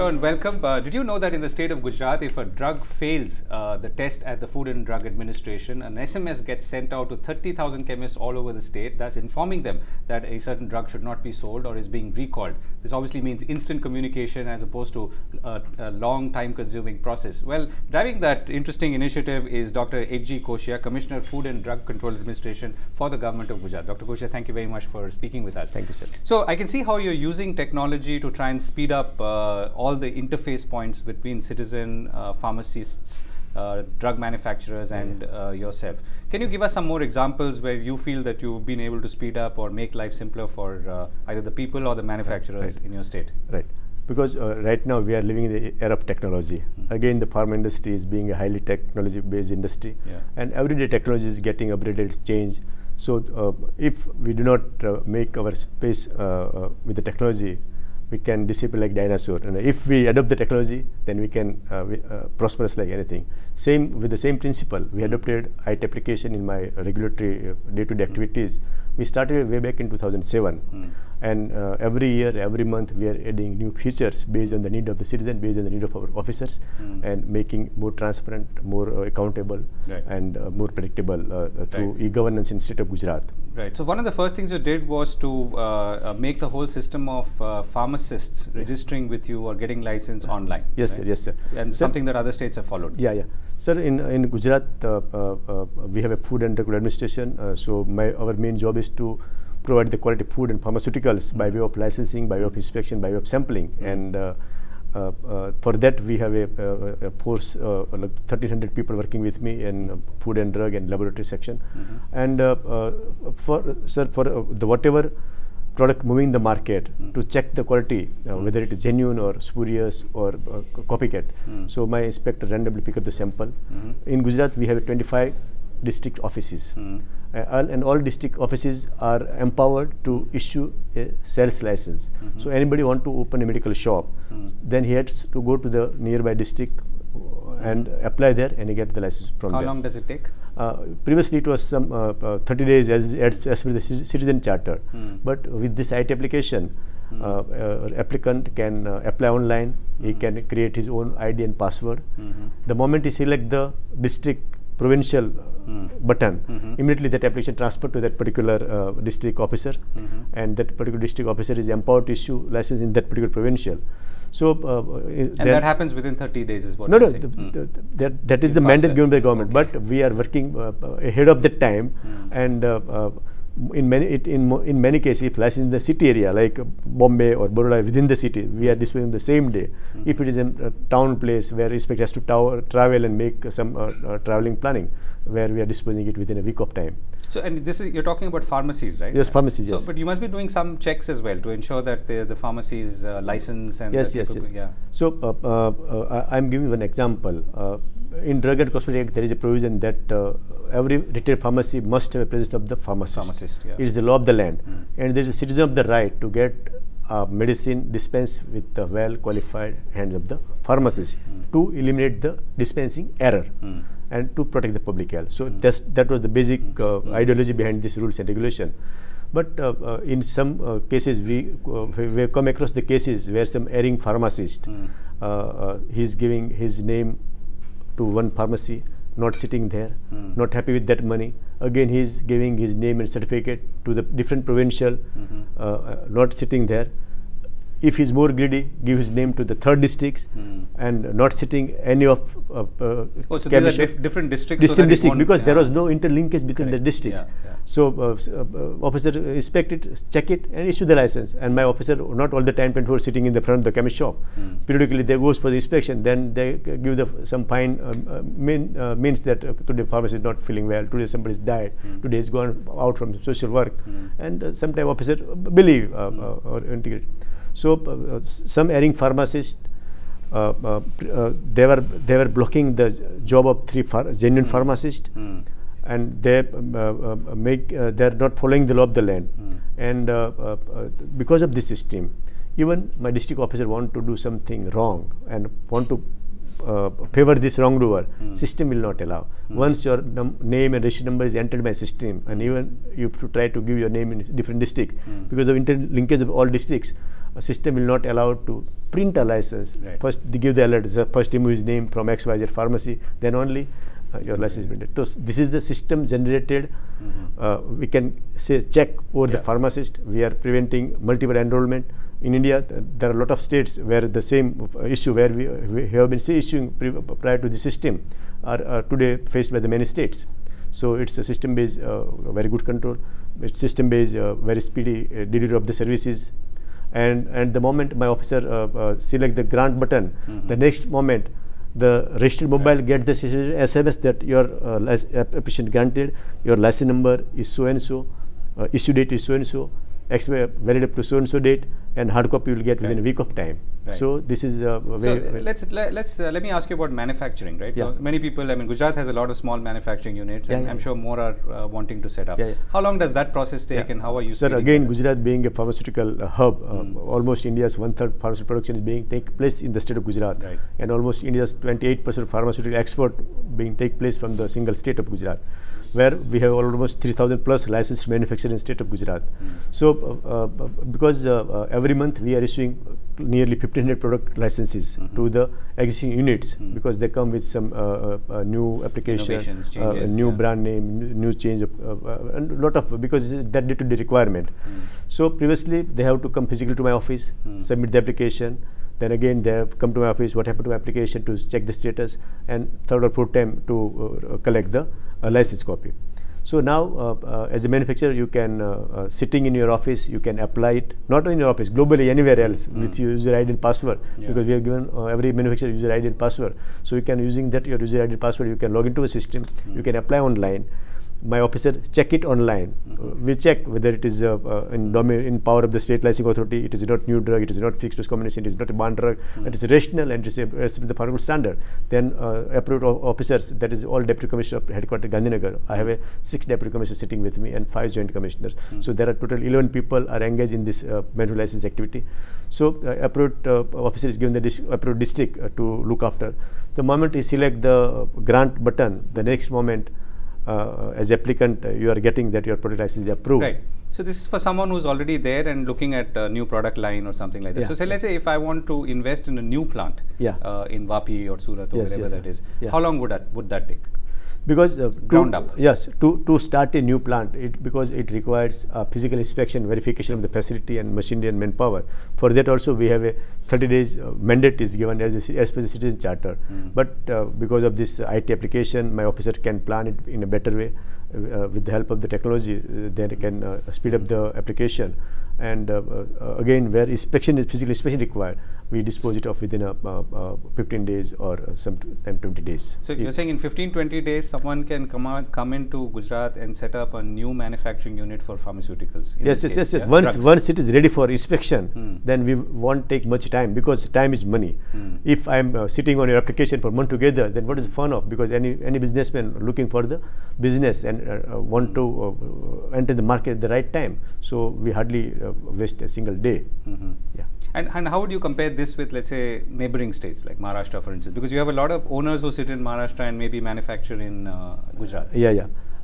Hello and welcome. Did you know that in the state of Gujarat, if a drug fails the test at the Food and Drug Administration, an SMS gets sent out to 30,000 chemists all over the state, thus informing them that a certain drug should not be sold or is being recalled. This obviously means instant communication as opposed to a long time consuming process. Well, driving that interesting initiative is Dr. H.G. Koshia, Commissioner Food and Drug Control Administration for the Government of Gujarat. Dr. Koshia, thank you very much for speaking with us. Thank you, sir. So I can see how you're using technology to try and speed up all the interface points between citizen, pharmacists, drug manufacturers and yourself. Can you give us some more examples where you feel that you've been able to speed up or make life simpler for either the people or the manufacturers in your state? Right. Because right now we are living in the era of technology. Again, the pharma industry is being a highly technology-based industry, and everyday technology is getting upgraded, it's changed. So if we do not make our space with the technology, we can disappear like dinosaur. And if we adopt the technology, then we can prosperous like anything. Same with the same principle. We adopted IT application in my regulatory day-to-day activities. We started way back in 2007, and every year, every month, we are adding new features based on the need of the citizen, based on the need of our officers, and making more transparent, more accountable, and more predictable through e-governance in the state of Gujarat. Right. So one of the first things you did was to make the whole system of pharmacists registering with you or getting license online. Yes, sir. Yes, sir. And sir, something that other states have followed. Yeah, yeah. Sir, in Gujarat, we have a Food and Drug Administration. So our main job is to provide the quality food and pharmaceuticals by way of licensing, by way of inspection, by way of sampling, and for that we have a force like 1,300 people working with me in food and drug and laboratory section, and for the whatever product moving in the market to check the quality, whether it is genuine or spurious or copycat. So my inspector randomly pick up the sample. In Gujarat, we have 25 district offices, and all district offices are empowered to issue a sales license. So anybody want to open a medical shop, then he has to go to the nearby district and apply there, and he get the license from there. How long does it take? Previously, it was some 30 days as per the citizen charter. But with this IT application, applicant can apply online. He can create his own ID and password. The moment he select the district, provincial button, immediately that application transferred to that particular district officer, and that particular district officer is empowered to issue license in that particular provincial. So and that happens within 30 days is what that is the mandate given by the government, but we are working ahead of that time, and in many cases, if license in the city area like Bombay or Baroda within the city, we are disposing the same day. If it is a town place where inspector has to travel and make some traveling planning, where we are disposing it within a week of time. So, and this is, you're talking about pharmacies, right? Yes, pharmacies. So, but you must be doing some checks as well to ensure that the pharmacies license and yes. Yeah. So I'm giving one example. In Drug and Cosmetic Act, there is a provision that every retail pharmacy must have a presence of the pharmacist. It is the law of the land, and there is a citizen of the right to get medicine dispensed with the well-qualified hands of the pharmacist to eliminate the dispensing error and to protect the public health. So that was the basic ideology behind this rules and regulation. But in some cases, we have come across the cases where some erring pharmacist, he is giving his name to one pharmacy, not sitting there, not happy with that money. Again, he is giving his name and certificate to the different provincial, not sitting there. If he is more greedy, give his name to the third districts, and not sitting any of so these are different districts. Distinct district, because there was no interlinkage between the districts. So officer inspect it, check it, and issue the license. And my officer, not all the time 24 sitting in the front of the chemist shop. Periodically they goes for the inspection. Then they give some fine means that today pharmacy is not feeling well. Today somebody has died. Today is gone out from social work, and sometimes officer believe or integrate. So some erring pharmacists, they were blocking the job of three genuine pharmacists, and they are not following the law of the land. And because of this system, even my district officer want to do something wrong and want to favor this wrongdoer, system will not allow. Once your name and registration number is entered by system, and even you try to give your name in different districts, because of interlinkage of all districts, system will not allow to print a license. Right. First they give the alert, first remove his name from XYZ pharmacy, then only your license is printed. So this is the system generated. We can say check over the pharmacist. We are preventing multiple enrollment. In India, there are a lot of states where the same issue where we have been issuing prior to the system are today faced by the many states. So it's a system-based, very good control. It's system-based, very speedy delivery of the services. And the moment my officer select the grant button, the next moment the registered mobile get the SMS that your application granted, your license number is so and so, issue date is so and so, valid up to so and so date, and hard copy will get within a week of time. Right. So this is let me ask you about manufacturing, right? Yeah. Many people, I mean, Gujarat has a lot of small manufacturing units, and I'm sure more are wanting to set up. How long does that process take, and how are you? Sir, again, Gujarat being a pharmaceutical hub, almost India's 1/3 pharmaceutical production is being take place in the state of Gujarat, and almost India's 28% of pharmaceutical export being take place from the single state of Gujarat, where we have almost 3,000 plus licensed manufacturers in the state of Gujarat. So because every month we are issuing nearly 1,500 product licenses to the existing units, because they come with some new application, changes, new brand name, new change of and a lot of, because that day-to-day requirement. So previously they have to come physically to my office, submit the application. Then again they have come to my office, what happened to my application, to check the status, and third or fourth time to collect the license copy. So now as a manufacturer, you can sitting in your office, you can apply it, not only in your office, globally anywhere else with your user ID and password, because we have given every manufacturer user ID and password. So you can, using that your user ID and password, you can log into a system, you can apply online. My officer check it online. We check whether it is in power of the state licensing authority, it is not new drug, it is not fixed dose combination, it is not a banned drug, it is rational and it is the pharmaceutical standard. Then approved officers, that is all deputy commissioner of headquarters Gandhinagar. I have 6 deputy commissioners sitting with me and 5 joint commissioners. So there are total 11 people are engaged in this manufacturing license activity. So approved officer is given the approved district to look after. The moment you select the grant button, the next moment as applicant, you are getting that your product license is approved. Right. So this is for someone who's already there and looking at a new product line or something like that. So say, let's say if I want to invest in a new plant in Vapi or Surat or wherever that is, how long would that take? Because ground up. Yes, to start a new plant, because it requires physical inspection, verification of the facility and machinery and manpower. For that also we have a 30 days mandate is given as per the citizen charter. But because of this IT application, my officer can plan it in a better way. With the help of the technology, they can speed up the application. And again, where inspection is physical inspection required, we dispose it off within 15 days or sometime 20 days. So you're saying in 15-20 days, someone can come into Gujarat and set up a new manufacturing unit for pharmaceuticals. Yes. Once it is ready for inspection, then we won't take much time, because time is money. If I'm sitting on your application for a month together, then what is the fun of? Because any businessman looking for the business and want to enter the market at the right time, so we hardly waste a single day. And how would you compare this with, let's say, neighboring states like Maharashtra, for instance? Because you have a lot of owners who sit in Maharashtra and maybe manufacture in Gujarat.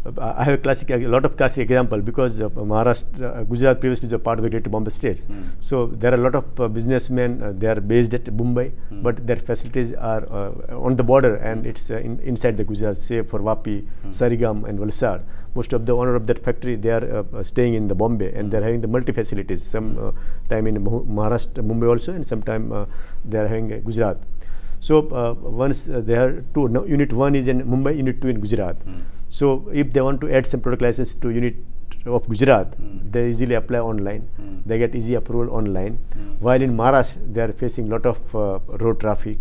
I have a lot of classic example, because Maharashtra, Gujarat previously was a part of the Greater Bombay state. So there are a lot of businessmen, they are based at Mumbai, but their facilities are on the border, and it's inside the Gujarat, say for Vapi, Sarigam and Valsad. Most of the owner of that factory, they are staying in the Bombay, and they are having the multi facilities, some time in Maharashtra, Mumbai also, and sometime they are having Gujarat. So once they are two, now unit 1 is in Mumbai, unit 2 in Gujarat. So if they want to add some product license to unit of Gujarat, they easily apply online. They get easy approval online. While in Maharashtra, they are facing lot of road traffic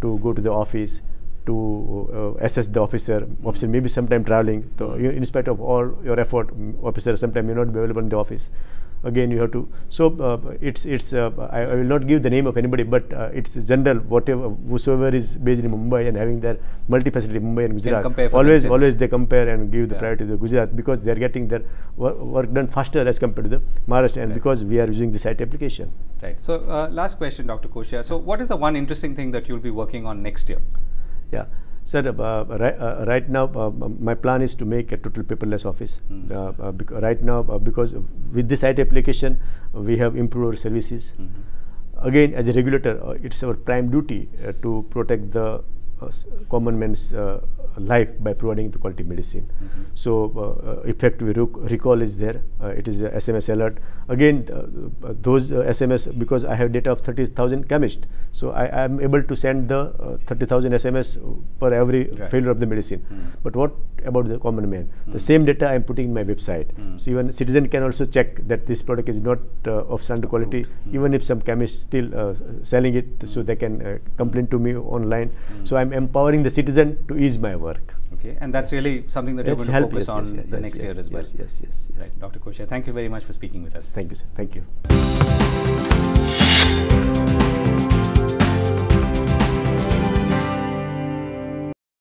to go to the office, to assess the officer. Officer may be sometime traveling. So in spite of all your effort, officer sometime may not be available in the office. Again, you have to. So I will not give the name of anybody, but it's general. Whosoever is based in Mumbai and having their multi-facility Mumbai and Gujarat, always they compare and give the priority to the Gujarat, because they are getting their work done faster as compared to the Maharashtra, and because we are using the site application. Right. So last question, Dr. Koshia. So what is the one interesting thing that you'll be working on next year? Yeah. Sir, right now my plan is to make a total paperless office. Right now, because with this IT application, we have improved our services. Again, as a regulator, it's our prime duty to protect the common man's life by providing the quality medicine. So effective recall is there. It is a SMS alert. Again, those SMS, because I have data of 30,000 chemists, so I am able to send the 30,000 SMS per every failure of the medicine. But what about the common man? The same data I am putting in my website. So even citizen can also check that this product is not of standard quality, even if some chemist still selling it, so they can complain to me online. So I am empowering the citizen to ease my work. Okay, and that's really something that you're going to focus on the next year as well. Yes. Right, Dr. Koshia, thank you very much for speaking with us. Thank you, sir. Thank you.